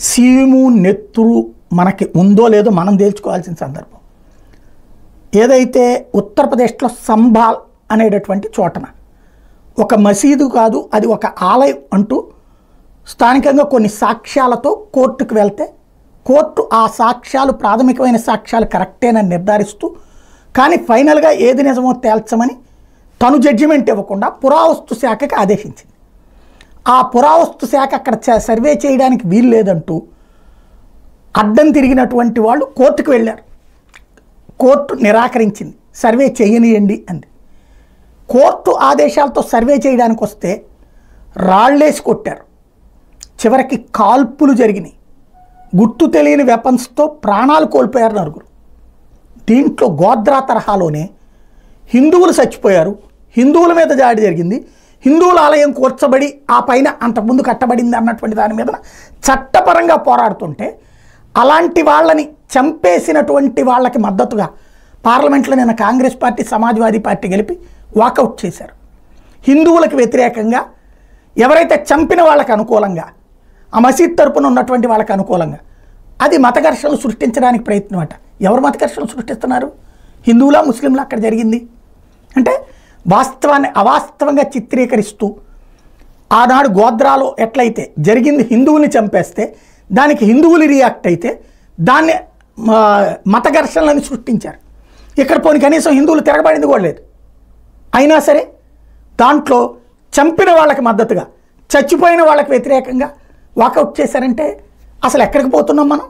Seam నెత్తురు మనకి ఉందో లేదో మనం తేల్చుకోవాల్సిన సందర్భం. ఏదైతే ఉత్తరప్రదేశ్లో సంభాల్ అనేటటువంటి చోటన ఒక మసీదు కాదు, అది ఒక ఆలయం అంటూ స్థానికంగా కొన్ని సాక్ష్యాలతో కోర్టుకు వెళ్తే కోర్టు ఆ సాక్ష్యాలు ప్రాథమికమైన సాక్ష్యాలు కరెక్టేనని నిర్ధారిస్తూ, కానీ ఫైనల్గా ఏది నిజమో తేల్చమని తను జడ్జిమెంట్ ఇవ్వకుండా పురావస్తు శాఖకి ఆదేశించింది. ఆ పురావస్తు శాఖ అక్కడ సర్వే చేయడానికి వీలు లేదంటూ అడ్డం తిరిగినటువంటి వాళ్ళు కోర్టుకు వెళ్ళారు. కోర్టు నిరాకరించింది, సర్వే చేయనియండి అంది. కోర్టు ఆదేశాలతో సర్వే చేయడానికి వస్తే రాళ్ళేసి కొట్టారు. చివరికి కాల్పులు జరిగినాయి. గుర్తు తెలియని వెపన్స్తో ప్రాణాలు కోల్పోయారు నలుగురు. దీంట్లో గోద్రా తరహాలోనే హిందువులు చచ్చిపోయారు, హిందువుల మీద దాడి జరిగింది, హిందువుల ఆలయం కూర్చబడి ఆ పైన అంతకుముందు కట్టబడింది అన్నటువంటి దాని మీద చట్టపరంగా పోరాడుతుంటే అలాంటి వాళ్ళని చంపేసినటువంటి వాళ్ళకి మద్దతుగా పార్లమెంట్లో నిన్న కాంగ్రెస్ పార్టీ, సమాజ్వాదీ పార్టీ గెలిపి వాకౌట్ చేశారు. హిందువులకు వ్యతిరేకంగా ఎవరైతే చంపిన వాళ్ళకి అనుకూలంగా, ఆ మసీద్ తరపున ఉన్నటువంటి వాళ్ళకి అనుకూలంగా, అది మత ఘర్షణలు సృష్టించడానికి ప్రయత్నం అట. ఎవరు మత ఘర్షణలు సృష్టిస్తున్నారు? హిందువులా ముస్లింలా అక్కడ జరిగింది అంటే వాస్తవాన్ని అవాస్తవంగా చిత్రీకరిస్తూ, ఆనాడు గోద్రాలో ఎట్లయితే జరిగింది హిందువుల్ని చంపేస్తే దానికి హిందువులు రియాక్ట్ అయితే దాన్ని మత ఘర్షణలను సృష్టించారు. ఇక్కడ పోనీ కనీసం హిందువులు తిరగబడింది కూడా లేదు. అయినా సరే దాంట్లో చంపిన వాళ్ళకి మద్దతుగా, చచ్చిపోయిన వాళ్ళకి వ్యతిరేకంగా వాకౌట్ చేశారంటే అసలు ఎక్కడికి పోతున్నాం మనం?